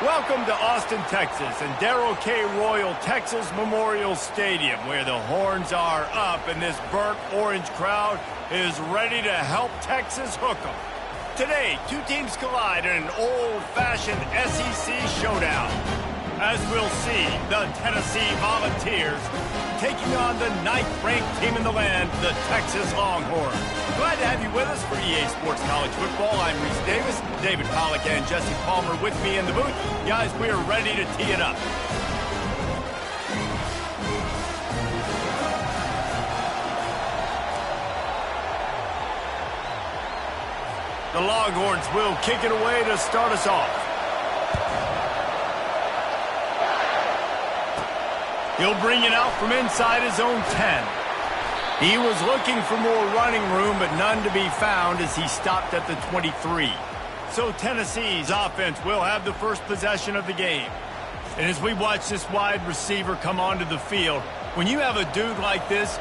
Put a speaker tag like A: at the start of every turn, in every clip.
A: Welcome to Austin, Texas, and Darrell K. Royal Texas Memorial Stadium, where the horns are up and this burnt orange crowd is ready to help Texas hook 'em. Today, two teams collide in an old-fashioned SEC showdown. As we'll see, the Tennessee Volunteers taking on the ninth-ranked team in the land, the Texas Longhorns. Glad to have you with us for EA Sports College Football. I'm Reese Davis, David Pollack and Jesse Palmer with me in the booth. Guys, we are ready to tee it up. The Longhorns will kick it away to start us off. He'll bring it out from inside his own 10. He was looking for more running room, but none to be found as he stopped at the 23. So Tennessee's offense will have the first possession of the game. And as we watch this wide receiver come onto the field, when you have a dude like this,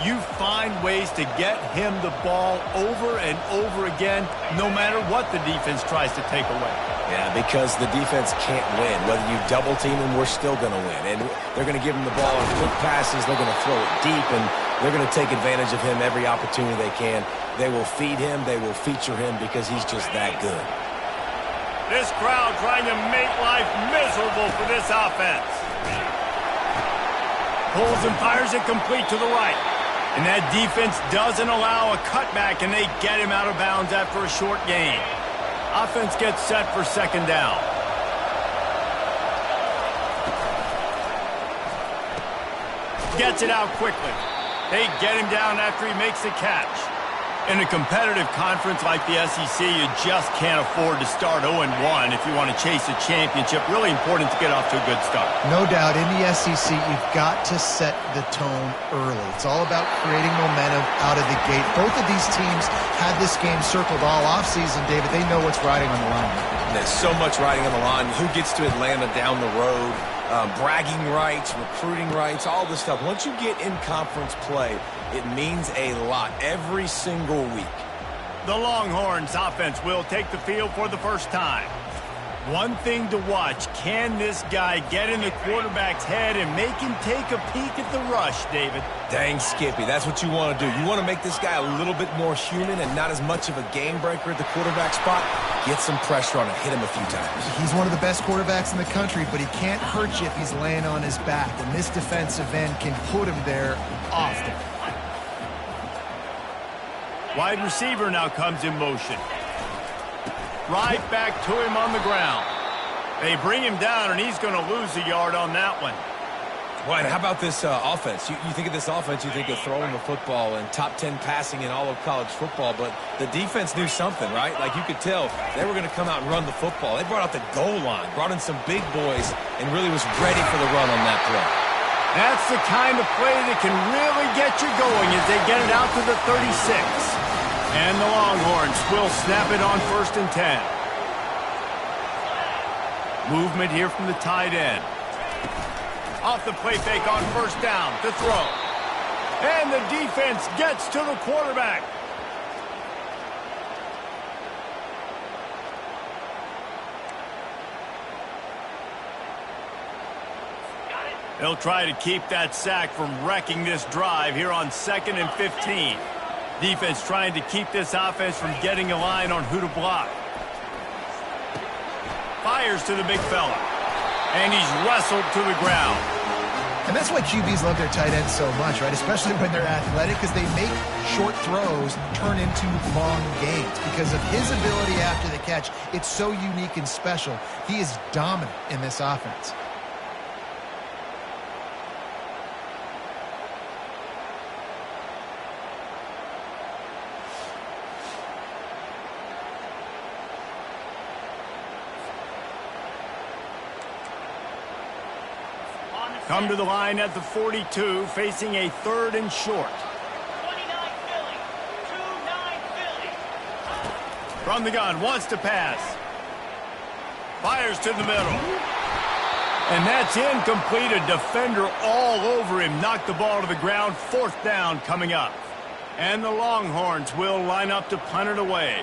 A: you find ways to get him the ball over and over again, no matter what the defense tries to take away.
B: Yeah, because the defense can't win. Whether you double team him, we're still going to win. And they're going to give him the ball on quick passes. They're going to throw it deep, and they're going to take advantage of him every opportunity they can. They will feed him. They will feature him because he's just that good.
A: This crowd trying to make life miserable for this offense. Pulls and fires it complete to the right. And that defense doesn't allow a cutback, and they get him out of bounds after a short gain. Offense gets set for second down. Gets it out quickly. They get him down after he makes the catch. In a competitive conference like the SEC, you just can't afford to start 0-1 if you want to chase a championship. Really important to get off to a good start.
C: No doubt, in the SEC, you've got to set the tone early. It's all about creating momentum out of the gate. Both of these teams had this game circled all offseason, David. They know what's riding on the line.
B: There's so much riding on the line. Who gets to Atlanta down the road? Bragging rights, recruiting rights, all this stuff. Once you get in conference play, it means a lot every single week.
A: The Longhorns offense will take the field for the first time. One thing to watch, can this guy get in the quarterback's head and make him take a peek at the rush, David?
B: Dang, Skippy, that's what you want to do. You want to make this guy a little bit more human and not as much of a game breaker at the quarterback spot. Get some pressure on him, hit him a few times.
C: He's one of the best quarterbacks in the country, but he can't hurt you if he's laying on his back, and this defensive end can put him there often.
A: Wide receiver now comes in motion. Right back to him on the ground. They bring him down, and he's going to lose a yard on that one.
B: Well, how about this offense? You think of this offense, you think of throwing the football and top 10 passing in all of college football, but the defense knew something, right? Like you could tell they were going to come out and run the football. They brought out the goal line, brought in some big boys, and really was ready for the run on that play.
A: That's the kind of play that can really get you going as they get it out to the 36. And the Longhorns will snap it on 1st and 10. Movement here from the tight end. Off the play fake on 1st down to throw. And the defense gets to the quarterback. They'll try to keep that sack from wrecking this drive here on 2nd and 15. Defense trying to keep this offense from getting a line on who to block. Fires to the big fella. And he's wrestled to the ground.
C: And that's why QBs love their tight ends so much, right? Especially when they're athletic, because they make short throws turn into long gains. Because of his ability after the catch, it's so unique and special. He is dominant in this offense.
A: Come to the line at the 42, facing a 3rd and short.
D: 29 Philly. 2-9 Philly.
A: From the gun, wants to pass. Fires to the middle. And that's incomplete. A defender all over him. Knocked the ball to the ground. 4th down coming up. And the Longhorns will line up to punt it away.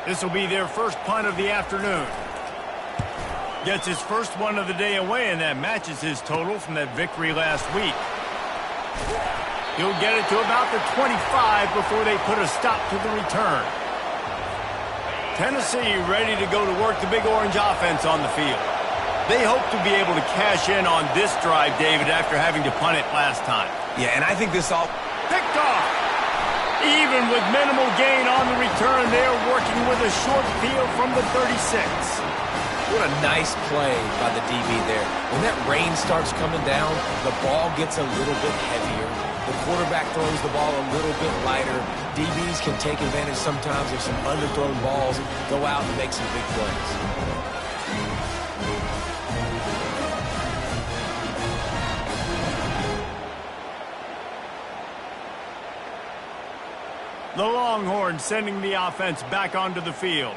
A: This will be their first punt of the afternoon. Gets his first one of the day away, and that matches his total from that victory last week. He'll get it to about the 25 before they put a stop to the return. Tennessee ready to go to work the Big Orange offense on the field. They hope to be able to cash in on this drive, David, after having to punt it last time.
B: Yeah, and I think this all...
A: Picked off. Even with minimal gain on the return, they're working with a short field from the 36.
B: What a nice play by the DB there. When that rain starts coming down, the ball gets a little bit heavier. The quarterback throws the ball a little bit lighter. DBs can take advantage sometimes of some underthrown balls, go out and make some big plays.
A: The Longhorns sending the offense back onto the field.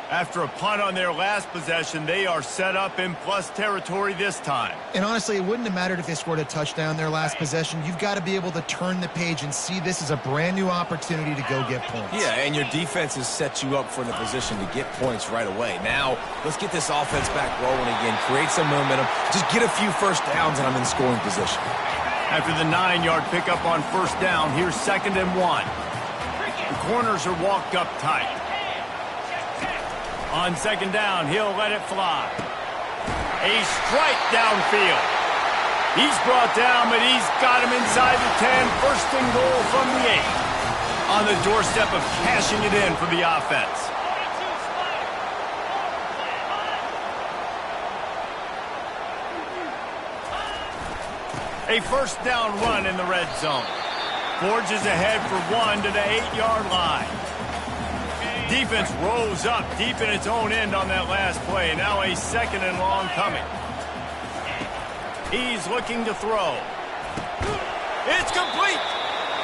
A: After a punt on their last possession, they are set up in plus territory this time.
C: And honestly, it wouldn't have mattered if they scored a touchdown their last possession. You've got to be able to turn the page and see this as a brand new opportunity to go get points.
B: Yeah, and your defense has set you up for the position to get points right away. Now, let's get this offense back rolling again, create some momentum, just get a few first downs, and I'm in scoring position.
A: After the 9-yard pickup on first down, here's 2nd and 1. The corners are walked up tight. On 2nd down, he'll let it fly. A strike downfield. He's brought down, but he's got him inside the 10. 1st and goal from the 8. On the doorstep of cashing it in for the offense. A first down run in the red zone. Forges ahead for 1 to the 8-yard line. Defense rose up deep in its own end on that last play. Now a 2nd and long coming. He's looking to throw. It's complete.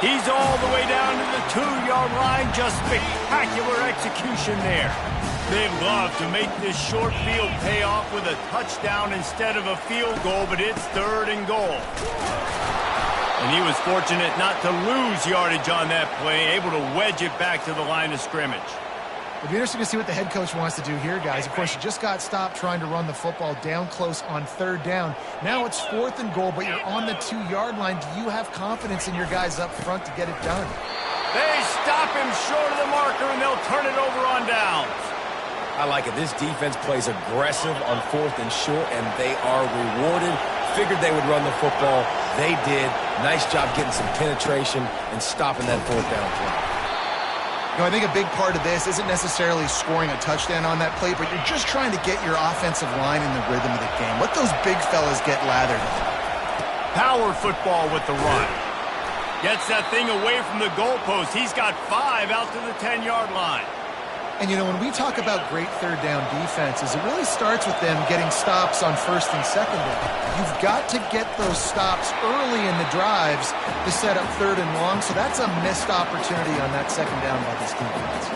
A: He's all the way down to the 2-yard line. Just spectacular execution there. They'd love to make this short field pay off with a touchdown instead of a field goal, but it's 3rd and goal. And he was fortunate not to lose yardage on that play, able to wedge it back to the line of scrimmage.
C: It'll be interesting to see what the head coach wants to do here, guys. Of course, you just got stopped trying to run the football down close on 3rd down. Now it's 4th and goal, but you're on the 2-yard line. Do you have confidence in your guys up front to get it done?
A: They stop him short of the marker, and they'll turn it over on downs.
B: I like it. This defense plays aggressive on 4th and short, and they are rewarded. Figured they would run the football. They did. Nice job getting some penetration and stopping that 4th down play.
C: You know, I think a big part of this isn't necessarily scoring a touchdown on that play, but you're just trying to get your offensive line in the rhythm of the game. Let those big fellas get lathered.
A: Power football with the run. Gets that thing away from the goalpost. He's got 5 out to the 10-yard line.
C: And, you know, when we talk about great 3rd down defenses, it really starts with them getting stops on 1st and 2nd down. You've got to get those stops early in the drives to set up 3rd and long, so that's a missed opportunity on that 2nd down by this defense.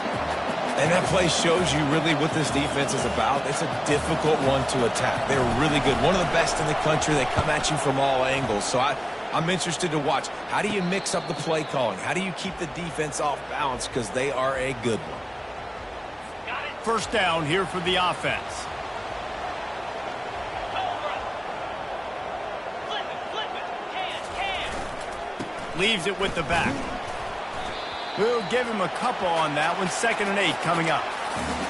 B: And that play shows you really what this defense is about. It's a difficult one to attack. They're really good. One of the best in the country. They come at you from all angles. So I'm interested to watch. How do you mix up the play calling? How do you keep the defense off balance? Because they are a good one.
A: First down here for the offense. Leaves it with the back. We'll give him a couple on that one. 2nd and 8 coming up.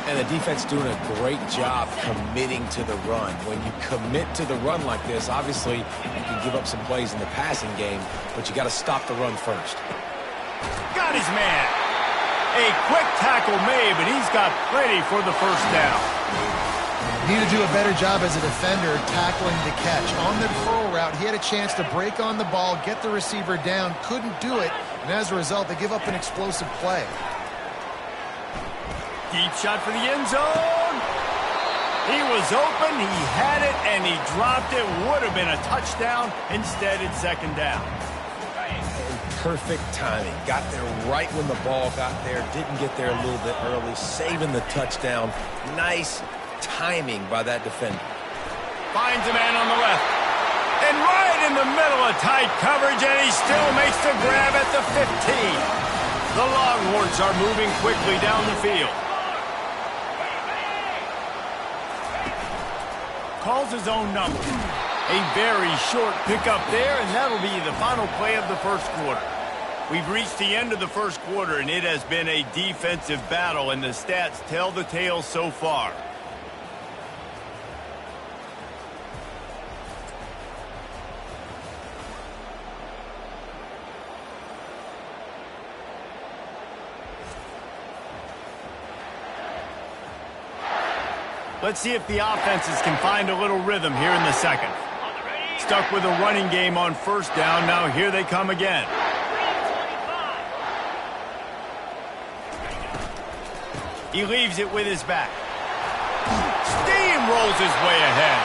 B: And the defense doing a great job committing to the run. When you commit to the run like this, obviously you can give up some plays in the passing game, but you got to stop the run first.
A: Got his man. A quick tackle made, but he's got plenty for the first down.
C: Need to do a better job as a defender tackling the catch. On the curl route, he had a chance to break on the ball, get the receiver down, couldn't do it, and as a result, they give up an explosive play.
A: Deep shot for the end zone. He was open, he had it, and he dropped it. Would have been a touchdown. Instead, it's 2nd down.
B: Perfect timing. Got there right when the ball got there. Didn't get there a little bit early. Saving the touchdown. Nice timing by that defender.
A: Finds a man on the left. And right in the middle of tight coverage, and he still makes the grab at the 15. The Longhorns are moving quickly down the field. calls his own number. A very short pickup there, and that'll be the final play of the first quarter. We've reached the end of the first quarter, and it has been a defensive battle, and the stats tell the tale so far. Let's see if the offenses can find a little rhythm here in the second. Stuck with a running game on first down. Now here they come again. He leaves it with his back. Steamrolls his way ahead.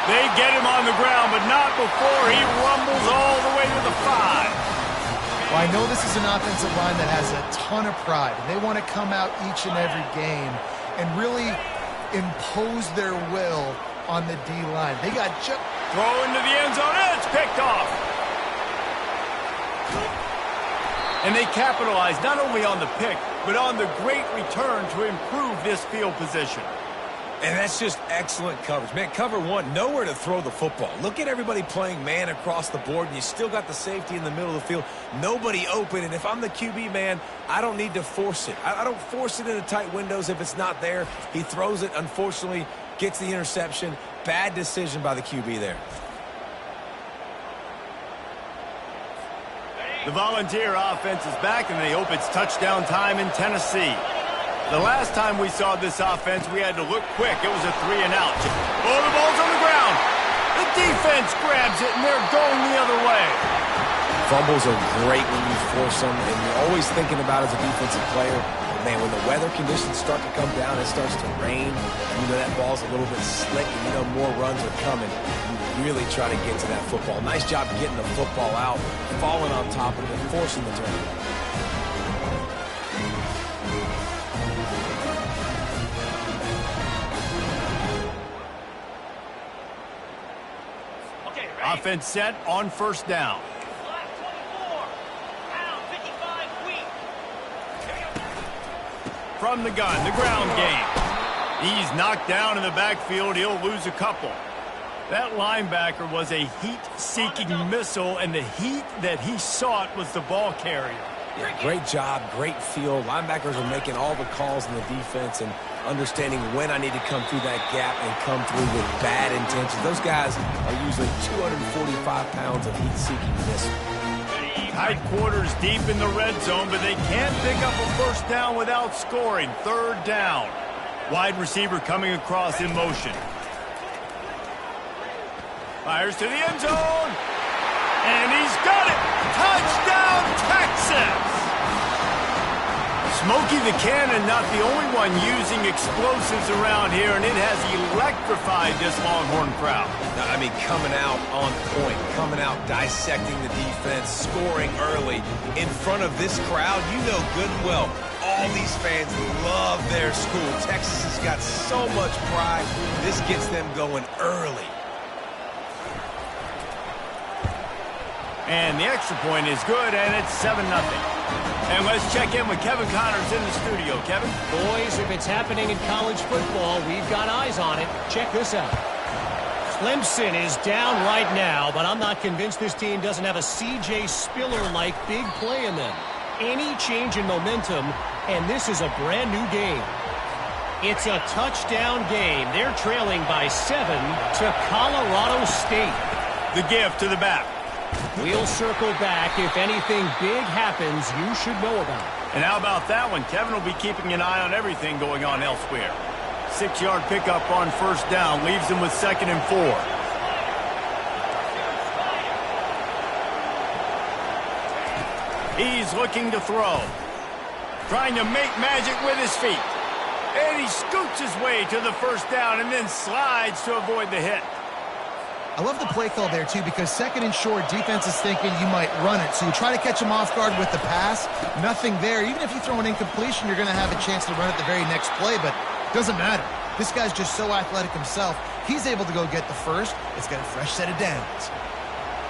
A: They get him on the ground, but not before he rumbles all the way to the 5.
C: Well, I know this is an offensive line that has a ton of pride. They want to come out each and every game and really impose their will on the D-line. They got just...
A: Throw into the end zone. It's picked off. And they capitalize not only on the pick, but on the great return to improve this field position.
B: And that's just excellent coverage. Man, cover one, nowhere to throw the football. Look at everybody playing man across the board, and you still got the safety in the middle of the field. Nobody open, and if I'm the QB, man, I don't need to force it. I don't force it into tight windows if it's not there. He throws it, unfortunately, gets the interception. Bad decision by the QB there.
A: The Volunteer offense is back, and they hope it's touchdown time in Tennessee. The last time we saw this offense, we had to look quick. It was a 3-and-out. Oh, the ball's on the ground. The defense grabs it, and they're going the other way.
B: Fumbles are great when you force them, and you're always thinking about as a defensive player, man, when the weather conditions start to come down, it starts to rain, you know that ball's a little bit slick, and you know more runs are coming. You really try to get to that football. Nice job getting the football out, falling on top of it, forcing the turnover.
A: Offense set on first down. From the gun, the ground game. He's knocked down in the backfield. He'll lose a couple. That linebacker was a heat-seeking missile, and the heat that he sought was the ball carrier.
B: Yeah, great job, great feel. Linebackers are making all the calls in the defense and understanding when I need to come through that gap and come through with bad intentions. Those guys are usually 245 pounds of heat-seeking missile.
A: Tight quarters deep in the red zone, but they can't pick up a first down without scoring. Third down. Wide receiver coming across in motion. Fires to the end zone. And he's got it. Touchdown, Texas! Smokey the Cannon not the only one using explosives around here, and it has electrified this Longhorn crowd.
B: I mean, coming out on point, coming out dissecting the defense, scoring early in front of this crowd. You know good and well, all these fans love their school. Texas has got so much pride. This gets them going early.
A: And the extra point is good, and it's 7-0. And let's check in with Kevin Connors in the studio. Kevin?
E: Boys, if it's happening in college football, we've got eyes on it. Check this out. Clemson is down right now, but I'm not convinced this team doesn't have a C.J. Spiller-like big play in them. Any change in momentum, and this is a brand new game. It's a touchdown game. They're trailing by 7 to Colorado State.
A: The give to the back.
E: We'll circle back. If anything big happens, you should know about it.
A: And how about that one? Kevin will be keeping an eye on everything going on elsewhere. 6-yard pickup on first down. Leaves him with 2nd and 4. He's looking to throw. Trying to make magic with his feet. And he scoots his way to the first down and then slides to avoid the hit.
C: I love the play call there, too, because 2nd and short, defense is thinking you might run it. So you try to catch him off guard with the pass. Nothing there. Even if you throw an incompletion, you're going to have a chance to run it the very next play, but it doesn't matter. This guy's just so athletic himself. He's able to go get the first. It's got a fresh set of downs.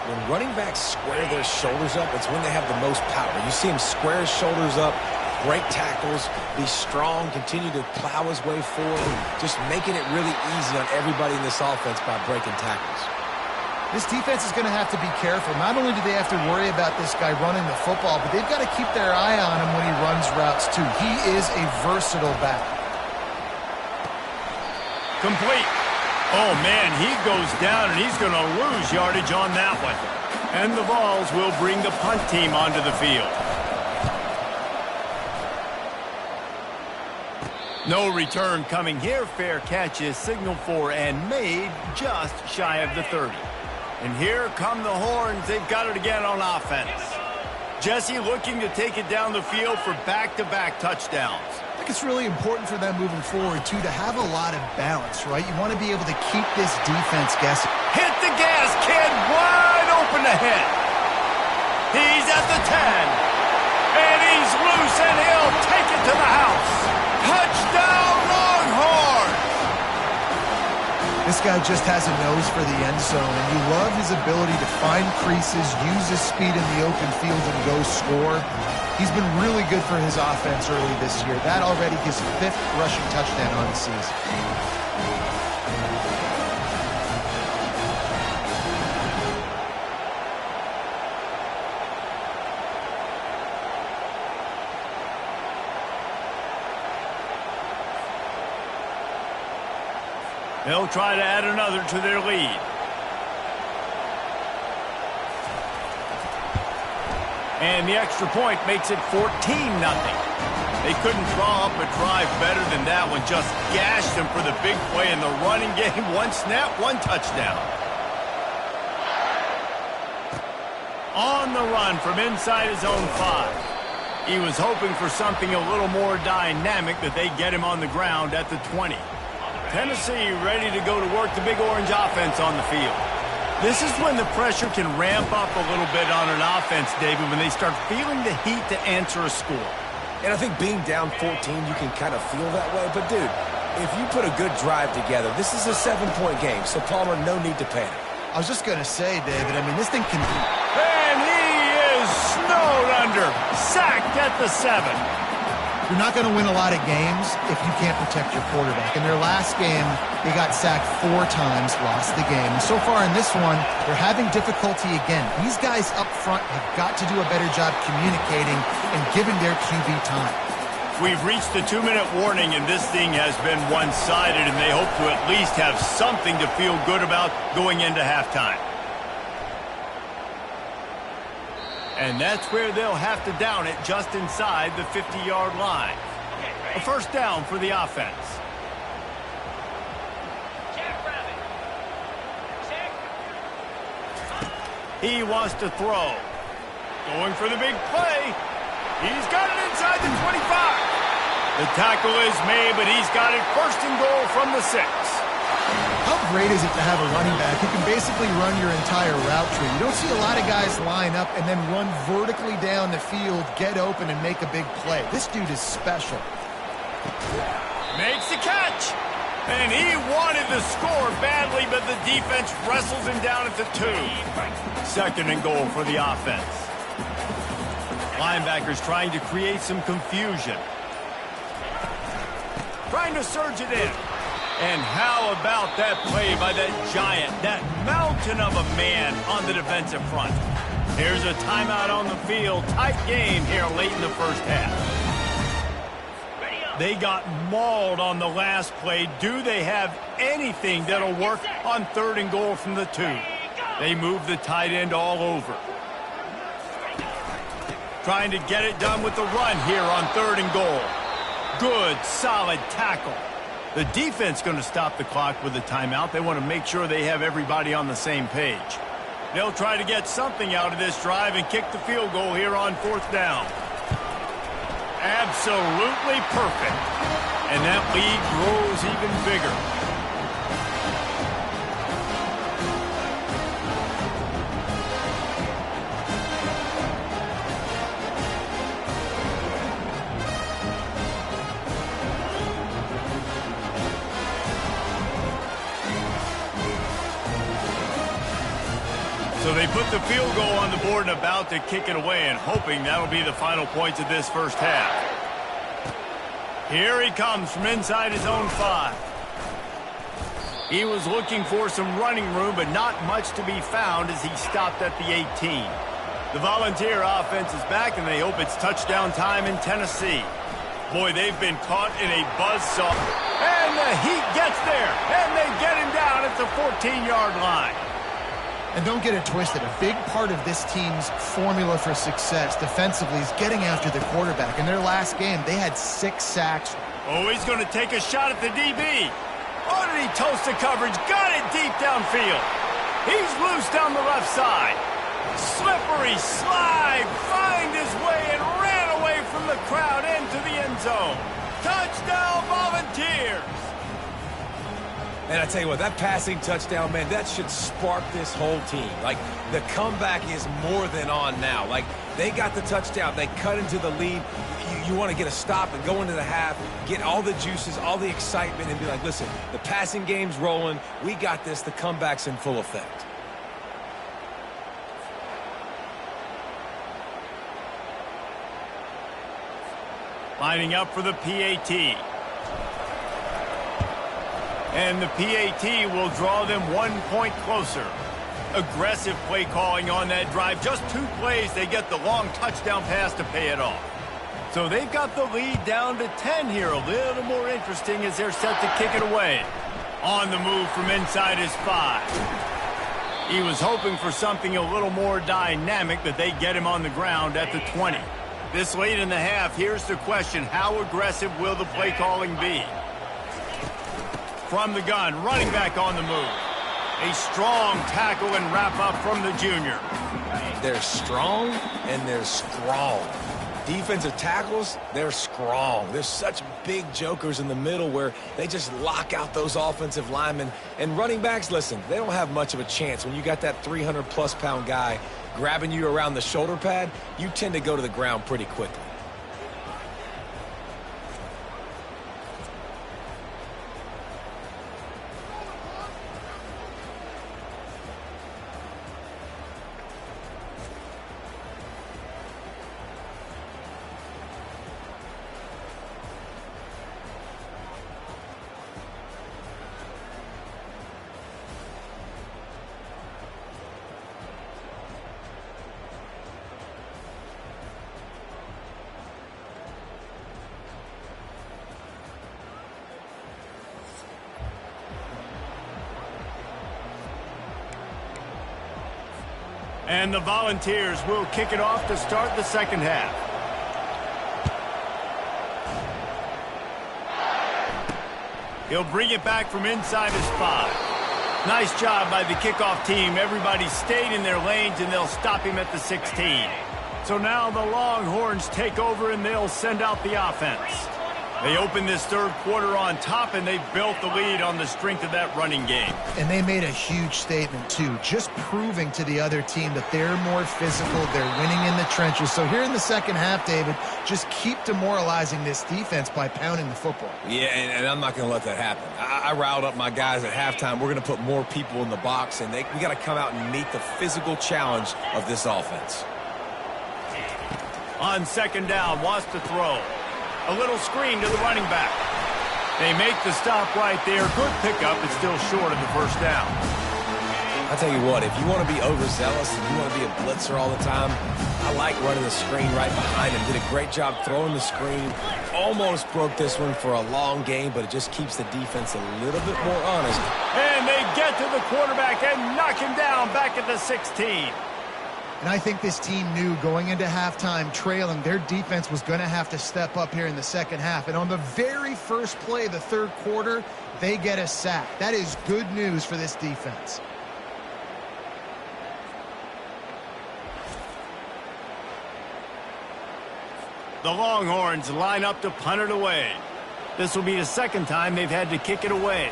B: When running backs square their shoulders up, it's when they have the most power. You see him square his shoulders up, break tackles, be strong, continue to plow his way forward, just making it really easy on everybody in this offense by breaking tackles.
C: This defense is going to have to be careful. Not only do they have to worry about this guy running the football, but they've got to keep their eye on him when he runs routes too. He is a versatile back.
A: Complete. Oh, man, he goes down, and he's going to lose yardage on that one. And the Vols will bring the punt team onto the field. No return coming here. Fair catch is signaled for and made just shy of the 30. And here come the Horns. They've got it again on offense. Jesse looking to take it down the field for back-to-back touchdowns.
C: I think it's really important for them moving forward, too, to have a lot of balance, right? You want to be able to keep this defense guessing.
A: Hit the gas, kid. Wide open ahead. He's at the 10. And he's loose, and he'll take it to the house. Touchdown, Longhorns!
C: This guy just has a nose for the end zone, and you love his ability to find creases, use his speed in the open field, and go score. He's been really good for his offense early this year. That already his 5th rushing touchdown on the season.
A: They'll try to add another to their lead. And the extra point makes it 14-0. They couldn't draw up a drive better than that one. Just gashed them for the big play in the running game. One snap, one touchdown. On the run from inside his own 5. He was hoping for something a little more dynamic, that they get him on the ground at the 20. Tennessee ready to go to work the Big Orange offense on the field. This is when the pressure can ramp up a little bit on an offense, David, when they start feeling the heat to answer a score.
B: And I think being down 14, you can kind of feel that way. But, dude, if you put a good drive together, this is a 7-point game, so Palmer, no need to panic.
C: I was just going to say, David, I mean, this thing can...
A: And he is snowed under, sacked at the 7.
C: You're not going to win a lot of games if you can't protect your quarterback. In their last game, they got sacked 4 times, lost the game. And so far in this one, they're having difficulty again. These guys up front have got to do a better job communicating and giving their QB time.
A: We've reached the 2-minute warning, and this thing has been one-sided, and they hope to at least have something to feel good about going into halftime. And that's where they'll have to down it, just inside the 50-yard line. A first down for the offense. He wants to throw. Going for the big play. He's got it inside the 25. The tackle is made, but he's got it first and goal from the 6.
C: How great is it to have a running back who can basically run your entire route tree? You don't see a lot of guys line up and then run vertically down the field, get open, and make a big play. This dude is special.
A: Makes the catch. And he wanted the score badly, but the defense wrestles him down at the 2. Second and goal for the offense. Linebackers trying to create some confusion. Trying to surge it in. And how about that play by that giant, that mountain of a man on the defensive front? Here's a timeout on the field. Tight game here late in the first half. They got mauled on the last play. Do they have anything that'll work on 3rd and goal from the 2? They move the tight end all over. Trying to get it done with the run here on 3rd and goal. Good, solid tackle. The defense going to stop the clock with a timeout. They want to make sure they have everybody on the same page. They'll try to get something out of this drive and kick the field goal here on 4th down. Absolutely perfect. And that lead grows even bigger. So they put the field goal on the board and about to kick it away, and hoping that'll be the final points of this first half. Here he comes from inside his own 5. He was looking for some running room, but not much to be found as he stopped at the 18. The Volunteer offense is back, and they hope it's touchdown time in Tennessee. Boy, they've been caught in a buzzsaw. And the Heat gets there, and they get him down at the 14-yard line.
C: And don't get it twisted. A big part of this team's formula for success defensively is getting after the quarterback. In their last game, they had 6 sacks.
A: Oh, he's going to take a shot at the DB. Oh, did he toast the coverage? Got it deep downfield. He's loose down the left side. Slippery slide. Find his way and ran away from the crowd into the end zone. Touchdown, Volunteers.
B: And I tell you what, that passing touchdown, man, that should spark this whole team. Like, the comeback is more than on now. Like, they got the touchdown. They cut into the lead. You want to get a stop and go into the half, get all the juices, all the excitement, and be like, listen, the passing game's rolling. We got this. The comeback's in full effect.
A: Lining up for the PAT. And the PAT will draw them 1 point closer. Aggressive play calling on that drive. Just 2 plays, they get the long touchdown pass to pay it off. So they've got the lead down to 10 here. A little more interesting as they're set to kick it away. On the move from inside his 5. He was hoping for something a little more dynamic, but they get him on the ground at the 20. This late in the half, here's the question. How aggressive will the play calling be? From the gun, running back on the move. A strong tackle and wrap up from the junior.
B: They're strong and they're strong. Defensive tackles, they're strong. There's such big jokers in the middle where they just lock out those offensive linemen. And running backs, listen, they don't have much of a chance. When you got that 300-plus pound guy grabbing you around the shoulder pad, you tend to go to the ground pretty quickly.
A: And the Volunteers will kick it off to start the second half. He'll bring it back from inside his 5. Nice job by the kickoff team. Everybody stayed in their lanes, and they'll stop him at the 16. So now the Longhorns take over, and they'll send out the offense. They open this third quarter on top, and they built the lead on the strength of that running game.
C: And they made a huge statement, too, just proving to the other team that they're more physical, they're winning in the trenches. So here in the second half, David, just keep demoralizing this defense by pounding the football.
B: Yeah, and I'm not going to let that happen. I riled up my guys at halftime. We're going to put more people in the box, and we got to come out and meet the physical challenge of this offense.
A: On second down, wants to throw. A little screen to the running back. They make the stop right there. Good pickup, but still short of the first down.
B: I'll tell you what, if you want to be overzealous and you want to be a blitzer all the time, I like running the screen right behind him. Did a great job throwing the screen. Almost broke this one for a long game, but it just keeps the defense a little bit more honest.
A: And they get to the quarterback and knock him down back at the 16.
C: And I think this team knew going into halftime trailing, their defense was going to have to step up here in the second half. And on the very first play of the third quarter, they get a sack. That is good news for this defense.
A: The Longhorns line up to punt it away. This will be the second time they've had to kick it away.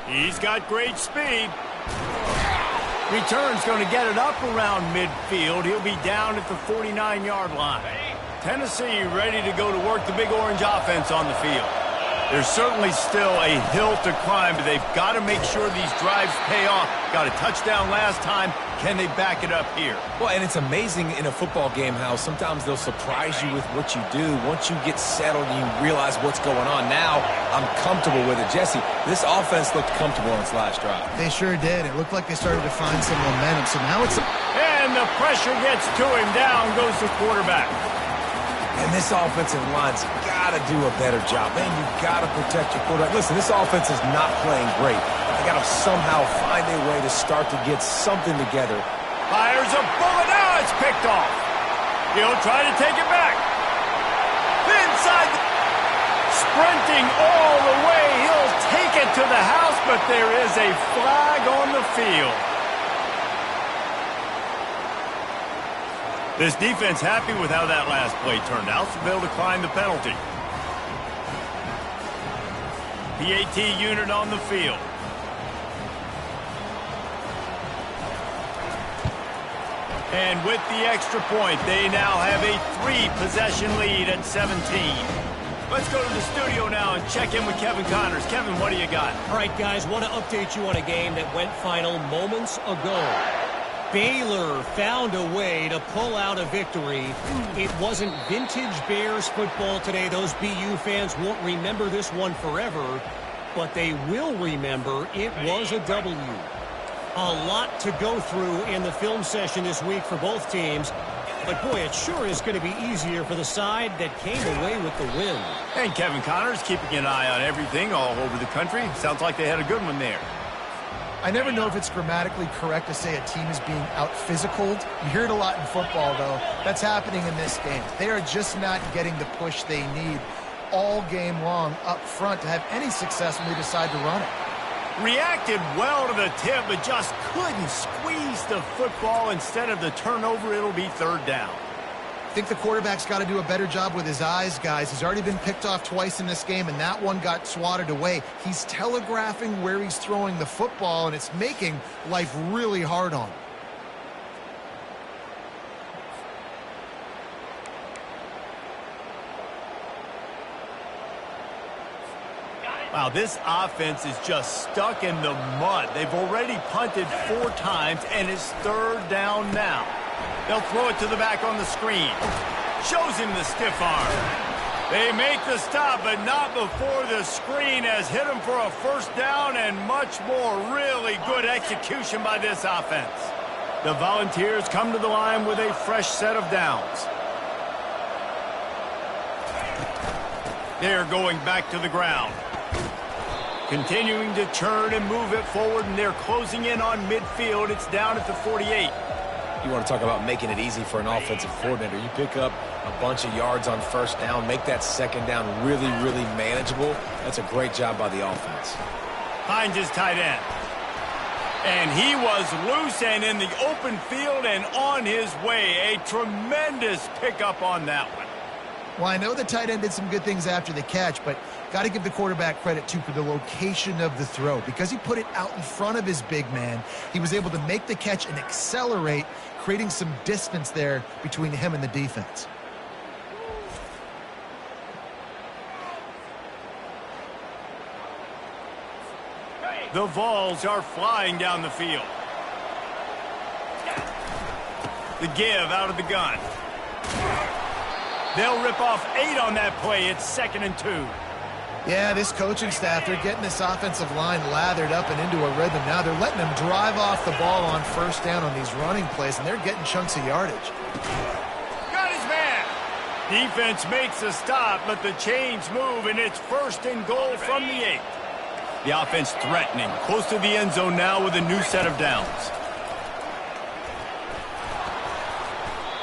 A: He's got great speed. Return's going to get it up around midfield. He'll be down at the 49-yard line. Tennessee ready to go to work the Big Orange offense on the field. There's certainly still a hill to climb, but they've got to make sure these drives pay off. Got a touchdown last time. Can they back it up here?
B: Well, and it's amazing in a football game how sometimes they'll surprise you with what you do. Once you get settled and you realize what's going on, now I'm comfortable with it. Jesse, this offense looked comfortable on its last drive.
C: They sure did. It looked like they started to find some momentum. So now it's...
A: And the pressure gets to him. Down goes the quarterback.
B: And this offensive line's got to do a better job. Man, you've got to protect your quarterback. Listen, this offense is not playing great. They got to somehow find a way to start to get something together.
A: Fires a bullet. Now it's picked off. He'll try to take it back. Inside. Sprinting all the way. He'll take it to the house, but there is a flag on the field. This defense happy with how that last play turned out, so they'll decline the penalty. PAT unit on the field. And with the extra point, they now have a 3-possession lead at 17. Let's go to the studio now and check in with Kevin Connors. Kevin, what do you got?
E: All right, guys, want to update you on a game that went final moments ago. Baylor found a way to pull out a victory. It wasn't vintage Bears football today. Those BU fans won't remember this one forever, but they will remember it was a W. A lot to go through in the film session this week for both teams, but boy, it sure is going to be easier for the side that came away with the win.
A: And Kevin Connors keeping an eye on everything all over the country. Sounds like they had a good one there.
C: I never know if it's grammatically correct to say a team is being out-physicaled. You hear it a lot in football, though. That's happening in this game. They are just not getting the push they need all game long up front to have any success when they decide to run it.
A: Reacted well to the tip, but just couldn't squeeze the football. Instead of the turnover, it'll be third down.
C: I think the quarterback's got to do a better job with his eyes, guys. He's already been picked off twice in this game, and that one got swatted away. He's telegraphing where he's throwing the football, and it's making life really hard on him.
A: Wow, this offense is just stuck in the mud. They've already punted 4 times, and it's third down now. They'll throw it to the back on the screen. Shows him the stiff arm. They make the stop, but not before the screen has hit him for a first down and much more. Really good execution by this offense. The Volunteers come to the line with a fresh set of downs. They're going back to the ground. Continuing to turn and move it forward, and they're closing in on midfield. It's down at the 48.
B: You want to talk about making it easy for an offensive coordinator. You pick up a bunch of yards on first down, make that second down really, really manageable. That's a great job by the offense.
A: Finds his tight end. And he was loose and in the open field and on his way. A tremendous pickup on that one.
C: Well, I know the tight end did some good things after the catch, but got to give the quarterback credit, too, for the location of the throw. Because he put it out in front of his big man, he was able to make the catch and accelerate, creating some distance there between him and the defense.
A: The Vols are flying down the field. The give out of the gun. They'll rip off 8 on that play. It's 2nd and 2.
C: Yeah, this coaching staff, they're getting this offensive line lathered up and into a rhythm now. They're letting them drive off the ball on first down on these running plays, and they're getting chunks of yardage.
A: Got his man. Defense makes a stop, but the chains move, and it's 1st and goal from the 8. The offense threatening, close to the end zone now with a new set of downs.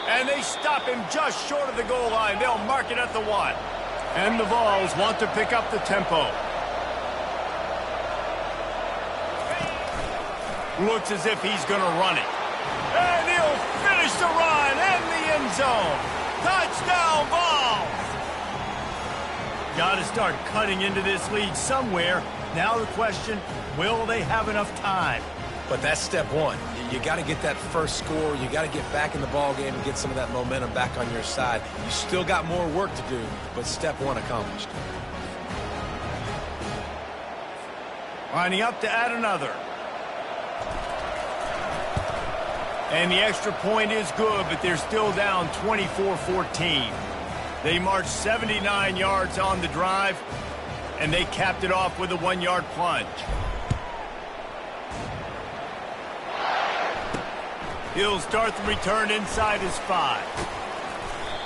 A: And they stop him just short of the goal line. They'll mark it at the 1. And the Vols want to pick up the tempo. Looks as if he's going to run it. And he'll finish the run and the end zone. Touchdown, Vols! Got to start cutting into this lead somewhere. Now the question, will they have enough time?
B: But that's step one. You got to get that first score. You got to get back in the ball game and get some of that momentum back on your side. You still got more work to do, but step one accomplished.
A: Lining up to add another. And the extra point is good, but they're still down 24-14. They marched 79 yards on the drive, and they capped it off with a 1-yard plunge. He'll start the return inside his 5.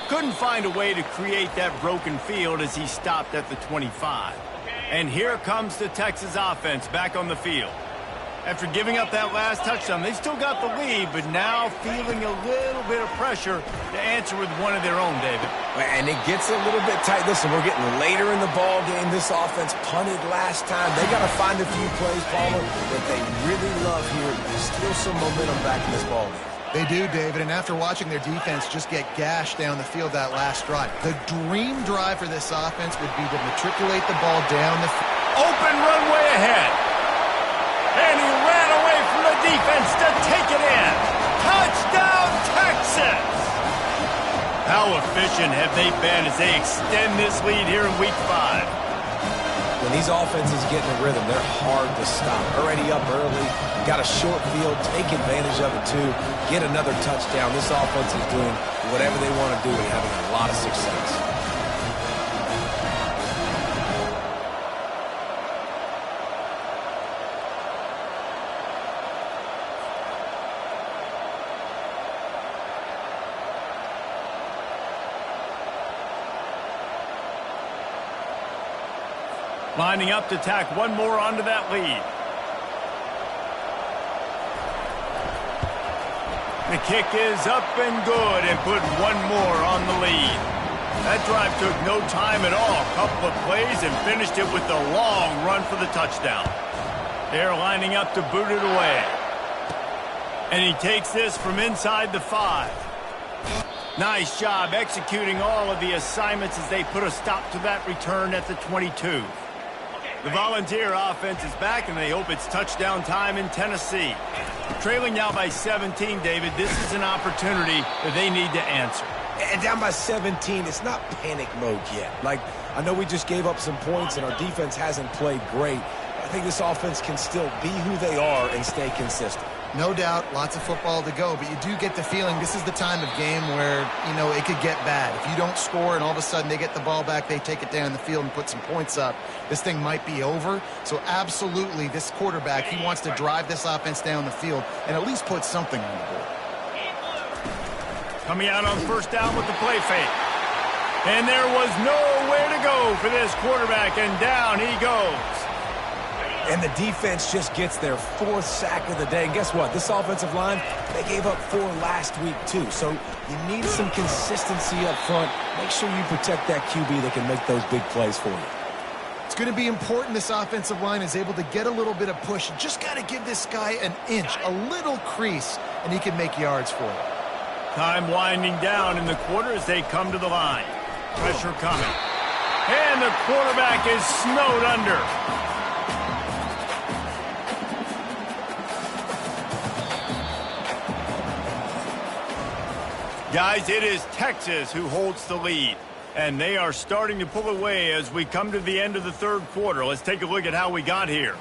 A: Couldn't find a way to create that broken field as he stopped at the 25. And here comes the Texas offense back on the field. After giving up that last touchdown, they still got the lead, but now feeling a little bit of pressure to answer with one of their own, David.
B: And it gets a little bit tight. Listen, we're getting later in the ball game. This offense punted last time. They got to find a few plays, Palmer, that they really love here. Still some momentum back in this ball game.
C: They do, David, and after watching their defense just get gashed down the field that last drive, the dream drive for this offense would be to matriculate the ball down the field.
A: Open runway ahead. And he ran away from the defense to take it in. Touchdown, Texas! How efficient have they been as they extend this lead here in Week 5?
B: When these offenses get in a rhythm, they're hard to stop. Already up early, got a short field, take advantage of it too, get another touchdown. This offense is doing whatever they want to do and having a lot of success.
A: Lining up to tack one more onto that lead. The kick is up and good and put one more on the lead. That drive took no time at all. A couple of plays and finished it with a long run for the touchdown. They're lining up to boot it away. And he takes this from inside the 5. Nice job executing all of the assignments as they put a stop to that return at the 22. The Volunteer offense is back, and they hope it's touchdown time in Tennessee. Trailing now by 17, David, this is an opportunity that they need to answer.
B: And down by 17, it's not panic mode yet. Like, I know we just gave up some points, and our defense hasn't played great. I think this offense can still be who they are and stay consistent.
C: No doubt, lots of football to go, but you do get the feeling this is the time of game where, you know, it could get bad. If you don't score and all of a sudden they get the ball back, they take it down the field and put some points up, this thing might be over. So absolutely, this quarterback, he wants to drive this offense down the field and at least put something on the board.
A: Coming out on first down with the play fake. And there was nowhere to go for this quarterback, and down he goes.
B: And the defense just gets their 4th sack of the day. And guess what? This offensive line, they gave up 4 last week too. So you need some consistency up front. Make sure you protect that QB that can make those big plays for you.
C: It's going to be important this offensive line is able to get a little bit of push. You just got to give this guy an inch, a little crease, and he can make yards for you.
A: Time winding down in the quarter as they come to the line. Pressure coming. And the quarterback is snowed under. Guys, it is Texas who holds the lead, and they are starting to pull away as we come to the end of the third quarter. Let's take a look at how we got here.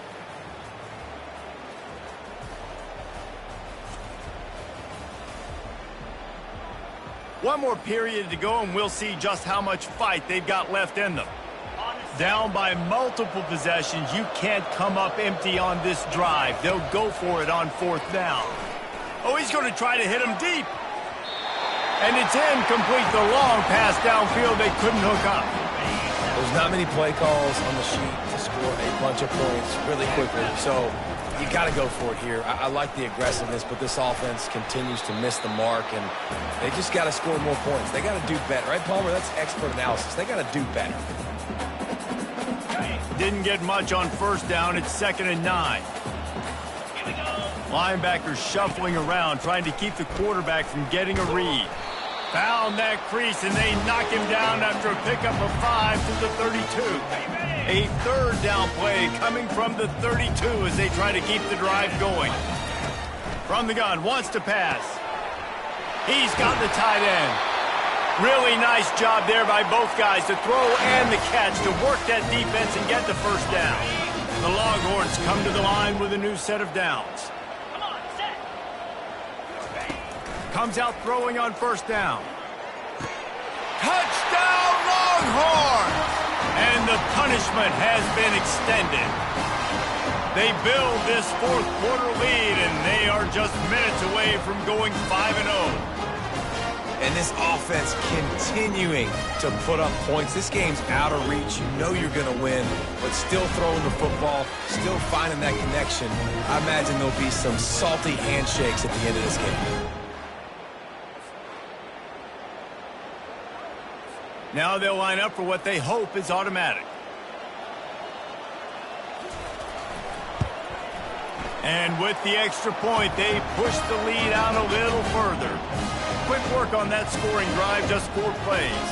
A: One more period to go, and we'll see just how much fight they've got left in them. Down by multiple possessions, you can't come up empty on this drive. They'll go for it on 4th down. Oh, he's going to try to hit him deep. And it's incomplete. The long pass downfield they couldn't hook up.
B: There's not many play calls on the sheet to score a bunch of points really quickly. So you got to go for it here. I like the aggressiveness, but this offense continues to miss the mark, and they just got to score more points. They got to do better. Right, Palmer? That's expert analysis. They got to do better.
A: Didn't get much on first down. It's 2nd and 9. Linebackers shuffling around, trying to keep the quarterback from getting a read. Found that crease, and they knock him down after a pickup of 5 to the 32. A 3rd down play coming from the 32 as they try to keep the drive going. From the gun, wants to pass. He's got the tight end. Really nice job there by both guys to throw and the catch to work that defense and get the first down. The Longhorns come to the line with a new set of downs.
D: Come on, set.
A: Comes out throwing on first down. Touchdown, Longhorns! And the punishment has been extended. They build this fourth quarter lead, and they are just minutes away from going 5-0.
B: And this offense continuing to put up points. This game's out of reach. You know you're going to win, but still throwing the football, still finding that connection. I imagine there'll be some salty handshakes at the end of this game.
A: Now they'll line up for what they hope is automatic. And with the extra point, they push the lead out a little further. Quick work on that scoring drive, just 4 plays.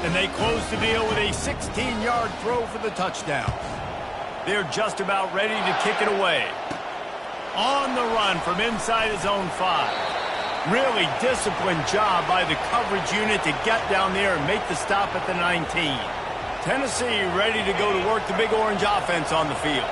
A: And they close the deal with a 16-yard throw for the touchdown. They're just about ready to kick it away. On the run from inside his own 5. Really disciplined job by the coverage unit to get down there and make the stop at the 19. Tennessee ready to go to work the Big Orange offense on the field.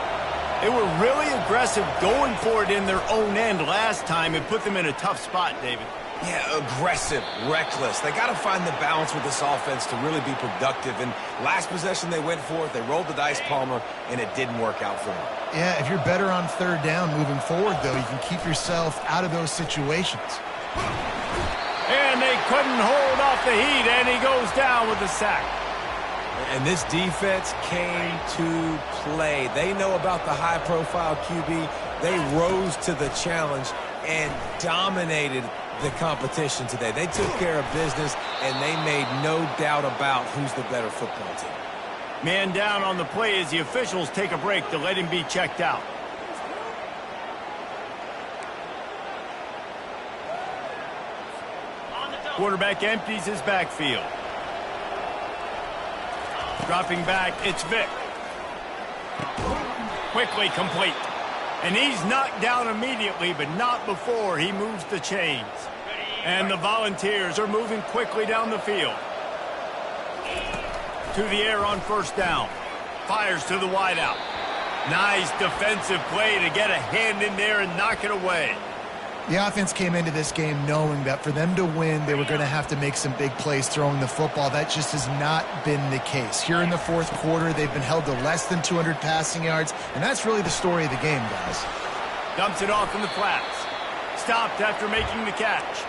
A: They were really aggressive going for it in their own end last time and put them in a tough spot, David.
B: Yeah, aggressive, reckless. They got to find the balance with this offense to really be productive. And last possession they went for it, they rolled the dice, Palmer, and it didn't work out for them.
C: Yeah, if you're better on third down moving forward, though, you can keep yourself out of those situations.
A: And they couldn't hold off the heat, and he goes down with the sack.
B: And this defense came to play. They know about the high-profile QB. They rose to the challenge and dominated the competition today. They took care of business, and they made no doubt about who's the better football team.
A: Man down on the play as the officials take a break to let him be checked out. Quarterback empties his backfield. Dropping back, it's Vick. Quickly complete. And he's knocked down immediately, but not before he moves the chains. And the Volunteers are moving quickly down the field. To the air on first down. Fires to the wideout. Nice defensive play to get a hand in there and knock it away.
C: The offense came into this game knowing that for them to win, they were going to have to make some big plays throwing the football. That just has not been the case. Here in the fourth quarter, they've been held to less than 200 passing yards, and that's really the story of the game, guys.
A: Dumps it off in the flats. Stopped after making the catch.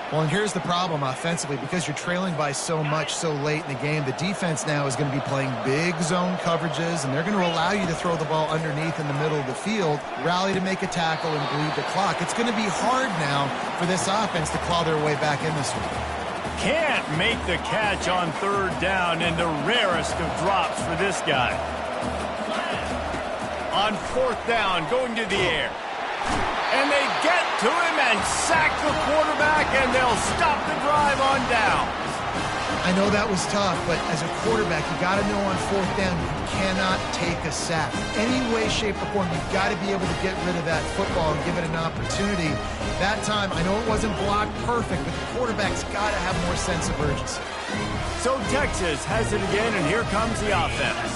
C: Well, and here's the problem offensively. Because you're trailing by so much so late in the game, the defense now is going to be playing big zone coverages, and they're going to allow you to throw the ball underneath in the middle of the field, rally to make a tackle, and bleed the clock. It's going to be hard now for this offense to claw their way back in this one.
A: Can't make the catch on third down, and the rarest of drops for this guy. On fourth down, going to the air. And they get to him and sack the quarterback, and they'll stop the drive on down.
C: I know that was tough, but as a quarterback, you got to know on fourth down you cannot take a sack. Any way, shape, or form, you've got to be able to get rid of that football and give it an opportunity. That time, I know it wasn't blocked perfect, but the quarterback's got to have more sense of urgency.
A: So Texas has it again, and here comes the offense.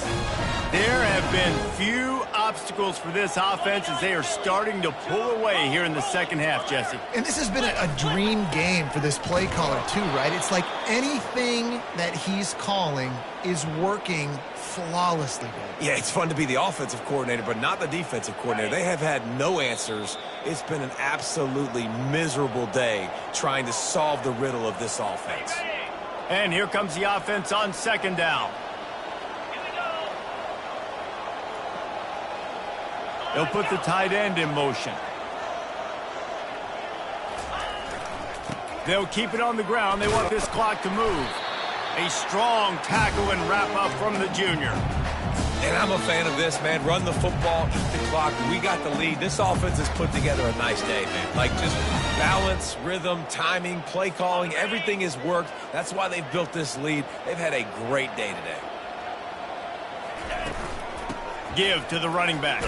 A: There have been few obstacles for this offense as they are starting to pull away here in the second half, Jesse.
C: And this has been a dream game for this play caller, too, right? It's like anything that he's calling is working flawlessly, Dave.
B: Yeah, it's fun to be the offensive coordinator, but not the defensive coordinator. They have had no answers. It's been an absolutely miserable day trying to solve the riddle of this offense.
A: And here comes the offense on second down. They'll put the tight end in motion. They'll keep it on the ground. They want this clock to move. A strong tackle and wrap up from the junior.
B: And I'm a fan of this, man. Run the football, eat the clock. We got the lead. This offense has put together a nice day, man. Like just balance, rhythm, timing, play calling, everything has worked. That's why they've built this lead. They've had a great day today.
A: Give to the running back.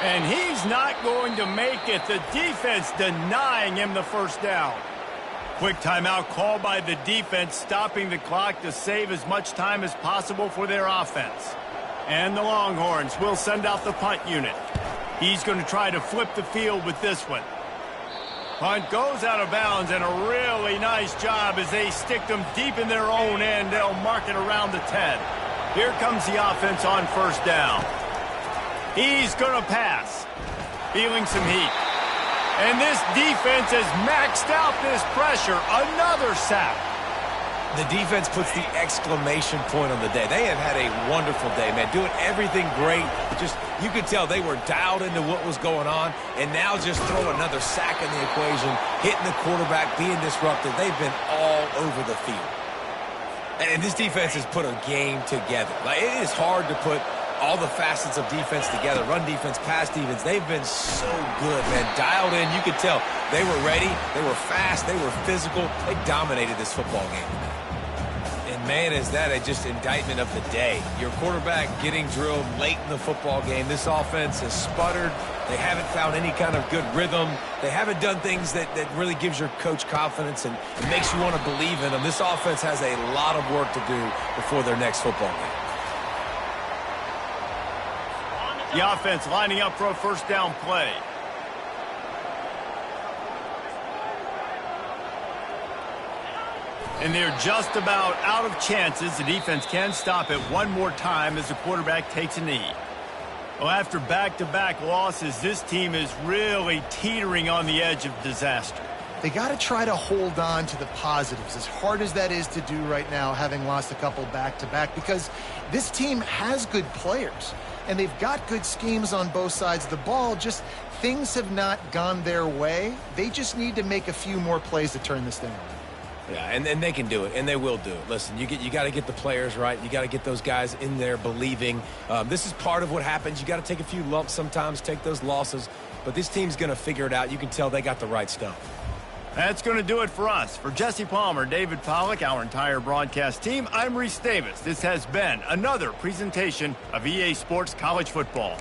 A: And he's not going to make it. The defense denying him the first down. Quick timeout called by the defense, stopping the clock to save as much time as possible for their offense. And the Longhorns will send out the punt unit. He's going to try to flip the field with this one. Punt goes out of bounds, and a really nice job as they stick them deep in their own end. They'll mark it around the 10. Here comes the offense on first down. He's going to pass. Feeling some heat. And this defense has maxed out this pressure. Another sack.
B: The defense puts the exclamation point on the day. They have had a wonderful day, man. Doing everything great. Just, you could tell they were dialed into what was going on. And now just throw another sack in the equation, hitting the quarterback, being disruptive. They've been all over the field. And this defense has put a game together. Like, it is hard to put all the facets of defense together. Run defense, pass defense. They've been so good, man. Dialed in. You could tell they were ready. They were fast. They were physical. They dominated this football game. And, man, is that a just indictment of the day. Your quarterback getting drilled late in the football game. This offense has sputtered. They haven't found any kind of good rhythm. They haven't done things that really gives your coach confidence and makes you want to believe in them. This offense has a lot of work to do before their next football game.
A: The offense lining up for a first down play. And they're just about out of chances. The defense can stop it one more time as the quarterback takes a knee. Well, after back-to-back losses, this team is really teetering on the edge of disaster.
C: They got to try to hold on to the positives, as hard as that is to do right now, having lost a couple back-to-back, because this team has good players, and they've got good schemes on both sides of the ball. Just things have not gone their way. They just need to make a few more plays to turn this thing around.
B: Yeah, and they can do it, and they will do it. Listen, you got to get the players right. You got to get those guys in there believing. This is part of what happens. You got to take a few lumps sometimes, take those losses. But this team's going to figure it out. You can tell they got the right stuff.
A: That's going to do it for us. For Jesse Palmer, David Pollack, our entire broadcast team, I'm Reese Davis. This has been another presentation of EA Sports College Football.